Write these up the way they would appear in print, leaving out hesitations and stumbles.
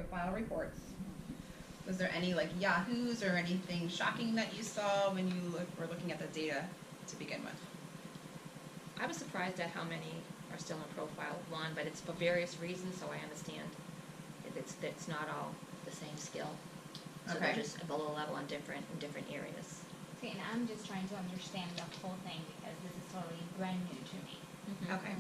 profile reports. Was there any like yahoos or anything shocking that you saw when you were looking at the data to begin with? I was surprised at how many are still in profile 1, but it's for various reasons, so I understand it's not all the same skill. So Okay. they're just below level in different areas. See, and I'm just trying to understand the whole thing because this is totally brand new to me. Okay.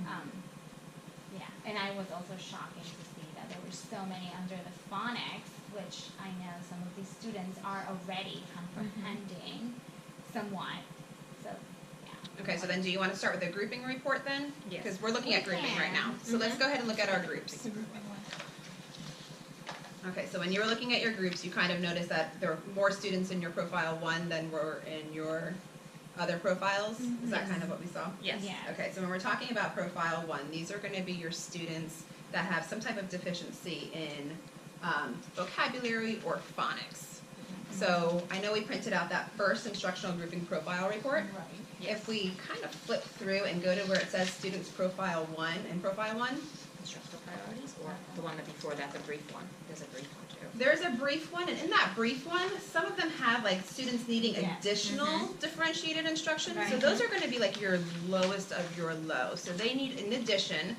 Yeah, and I was also shocking to see that there were so many under the phonics, which I know some of these students are already comprehending somewhat. So, yeah. Okay, so then do you want to start with the grouping report then? Yes. Because we're looking at We grouping right can. now. So let's go ahead and look at our groups. Okay, so when you were looking at your groups, you kind of noticed that there were more students in your profile 1 than were in your other profiles. Is that kind of what we saw? Yes. Yeah. Okay, so when we're talking about profile 1, these are going to be your students that have some type of deficiency in vocabulary or phonics. So I know we printed out that first instructional grouping profile report. Right. If we kind of flip through and go to where it says students profile 1 and profile 1, Instructional priorities, or the one that before that, the brief one. There's a brief one too. there's a brief one, and in that brief one, some of them have like students needing Yeah. additional differentiated instruction. So Right. those are going to be like your lowest of your low. So they need, in addition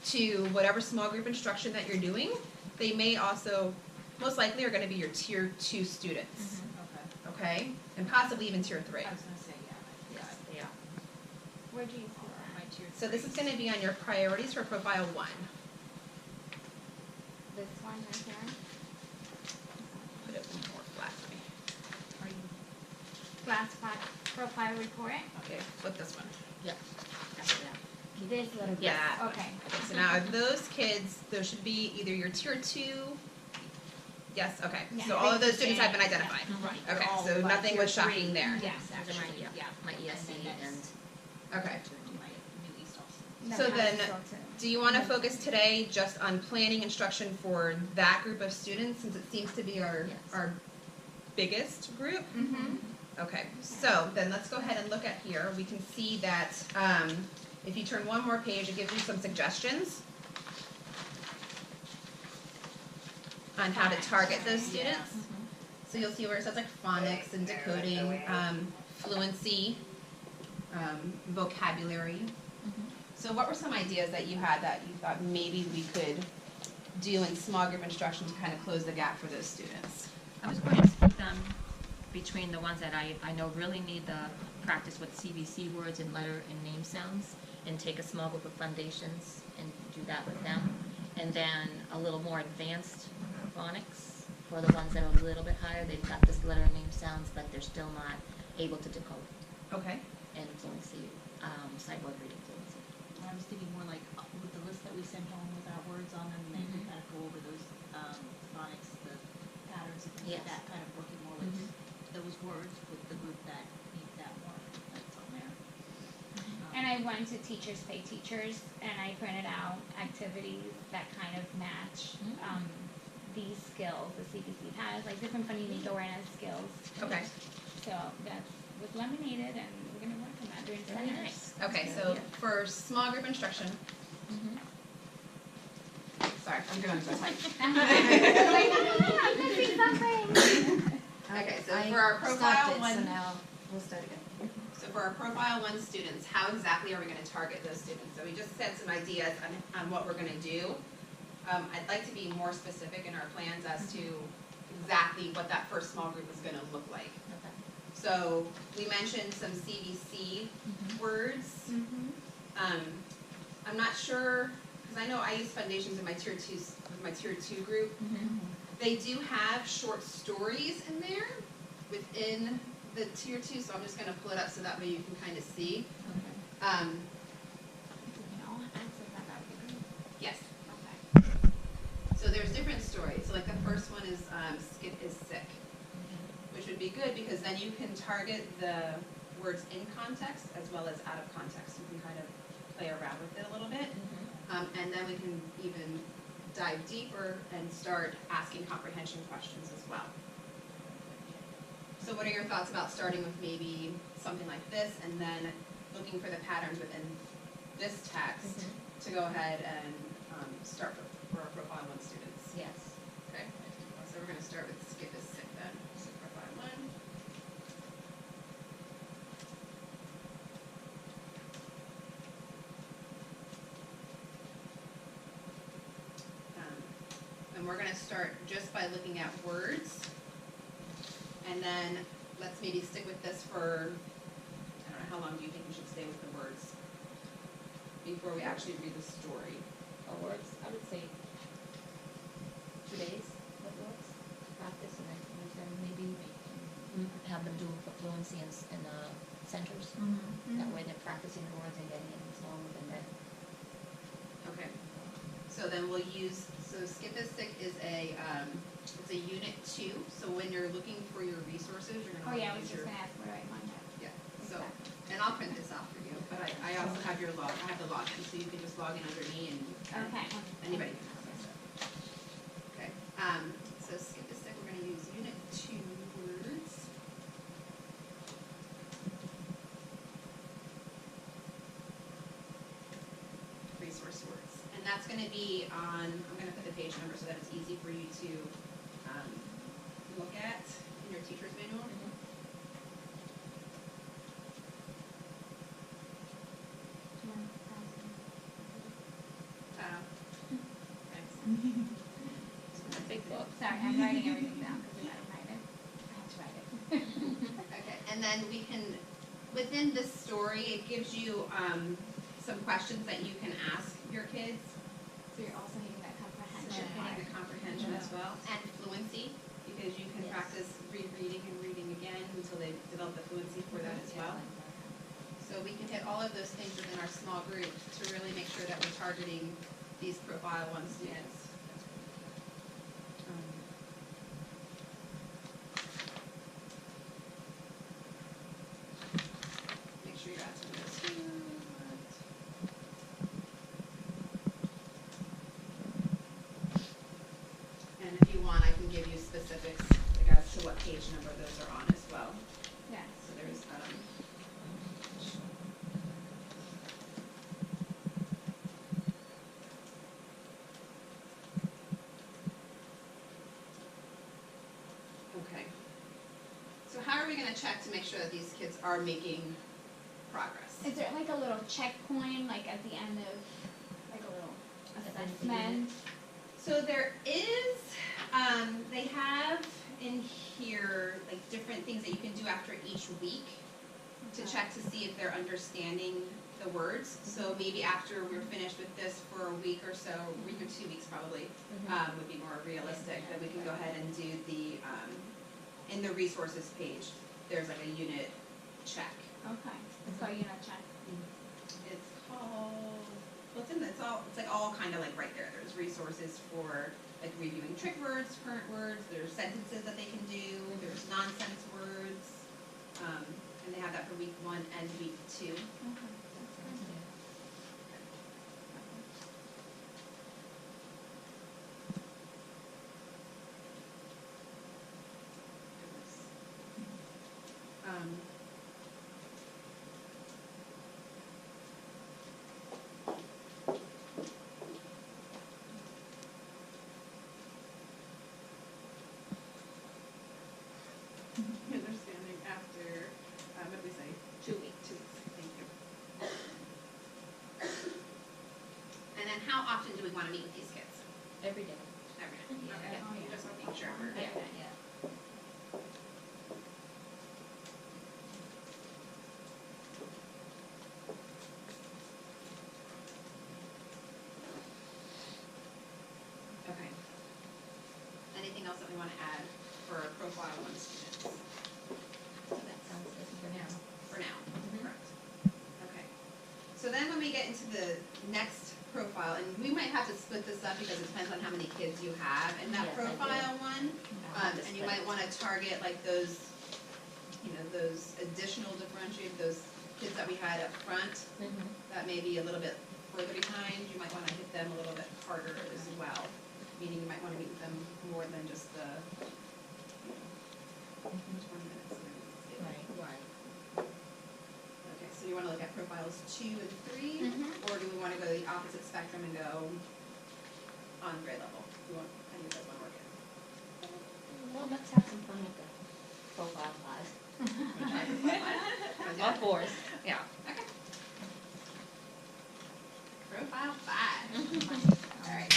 to whatever small group instruction that you're doing, they may also, most likely, are going to be your tier 2 students. Okay, and possibly even tier 3. I was gonna say, Yes, they are. Where do you see my tier So this is going to be on your priorities for profile 1. that? This one right here? Put it more flat for me. Are you? Class profile report? Okay, flip this one. Yep. That's it. This little Yes. That one. Okay. Okay, so now those kids, those should be either your tier 2. Yes, okay. Yeah. So all of those students have been identified. Right. Okay, They're all so like nothing tier was shocking three. there. Yes, Those are actually, my, my ESC And then and that's- Okay. My new East also. So That then, has to go do you want to focus today just on planning instruction for that group of students, since it seems to be our Yes. our biggest group? to- Mhm. Okay, so then let's go ahead and look at here. We can see that if you turn one more page, it gives you some suggestions on how to target those students. So you'll see where it says like phonics and decoding, fluency, vocabulary. So what were some ideas that you had that you thought maybe we could do in small group instruction to kind of close the gap for those students? I was going to split them between the ones that I know really need the practice with CVC words and letter and name sounds, and take a small group of foundations and do that with them. And then a little more advanced phonics for the ones that are a little bit higher. They've got this letter and name sounds, but they're still not able to decode. Okay. And fluency, sight word reading fluency. I was thinking more like with the list that we sent home with our words on them, and then we kind of go over those phonics, the patterns and things Yes. like that, kind of working more with those words with the group that needs that more that's on there. And I went to Teachers Pay Teachers and I printed out activities that kind of match these skills the CBC has, like different phonemic awareness skills. Okay. So that was laminated and we're going to work on that during Very seminars. nice. Okay, That's so good. for small group instruction, sorry, I'm going to go type. Like, I'm missing something. Okay, so for our profile one, So now we'll start again. so for our profile 1 students, how exactly are we going to target those students? So we just said some ideas on what we're going to do. I'd like to be more specific in our plans as to exactly what that first small group is going to look like. Okay. So we mentioned some CVC words. I'm not sure, because I know I use foundations in my tier 2 with my tier 2 group. They do have short stories in there within the tier 2, so I'm just going to pull it up so that way you can kind of see. Yes. So there's different stories. So like the first one is Skip is sick, which would be good because then you can target the words in context as well as out of context. You can kind of play around with it a little bit. And then we can even dive deeper and start asking comprehension questions as well. So what are your thoughts about starting with maybe something like this and then looking for the patterns within this text to go ahead and start for our profile 1 students? Yes. Okay. And we're gonna start just by looking at words. And then let's maybe stick with this for, I don't know, how long do you think we should stay with the words? Before we actually read the story. Words, I would say 2 days of words, practice, and then use them, maybe have them do fluency in centers. That way they're practicing the words and getting it in songs, and then Okay. So then we'll use, so Skip is Sick is a, it's a unit 2, so when you're looking for your resources, you're Oh, gonna yeah, I want was to use just your. gonna ask where do I find that? Yeah, so, Exactly. and I'll print this out for you, but I also have your log, I have the log, so you can just log in under me and Okay. anybody can access it. Okay, so Skip is Sick, we're gonna use unit 2 words. Resource words, and that's gonna be on, I'm gonna put the page number so that it's easy for you to, look at in your teacher's manual. Thanks. big book. Sorry, I'm writing everything down because I didn't write it. I have to write it. Okay, and then we can, within this story, it gives you, some questions that you can ask your kids. So you're also hitting that So comprehension you're hitting part. the comprehension as well, and fluency, because you can Yes. practice rereading and reading again until they develop the fluency for that as well. So we can hit all of those things within our small group to really make sure that we're targeting these profile 1 students. Make sure you're at some of this here. And if you want, I can give you specifics, like as to what page number those are on as well. Yes. So there's, okay. So how are we gonna check to make sure that these kids are making progress? Is there like a little checkpoint, like at the end of, like a little assessment? So there is, they have in here, like, different things that you can do after each week to Okay. check to see if they're understanding the words. So maybe after we're finished with this for a week or so, a week or 2 weeks probably, would be more realistic, that we can go ahead and do the, in the resources page, there's like a unit check. Okay, so you know, check. It's called, well, it's like all kind of like right there. There's resources for like reviewing trick words, current words, there's sentences that they can do, there's nonsense words. And they have that for week 1 and week 2. Okay, that's good. Understanding after, what did we say? 2 weeks. 2 weeks, thank you. And then how often do we want to meet with these kids? Every day. Every day. Yeah. Okay, Oh, yeah. just making sure we're. Yeah. Okay. Anything else that we want to add for profile 1 students? That sounds good for now. For now, Mhm. correct. Okay. So then when we get into the next profile, and we might have to split this up because it depends on how many kids you have in that Yes, I do. profile 1. I'll have to And you split might it. want to target like those, you know, those additional differentiated, those kids that we had up front that may be a little bit further behind. You might want to hit them a little bit harder as well. Meaning you might want to meet with them more than just the, you know, 20 minutes. Right. Okay, so you want to look at profiles 2 and 3, Mhm. or do we want to go the opposite spectrum and go on grade level? You want, how do you guys want to work it? Well, let's have some fun with the profile 5. All 4s. Yeah. Okay. Profile 5. All right.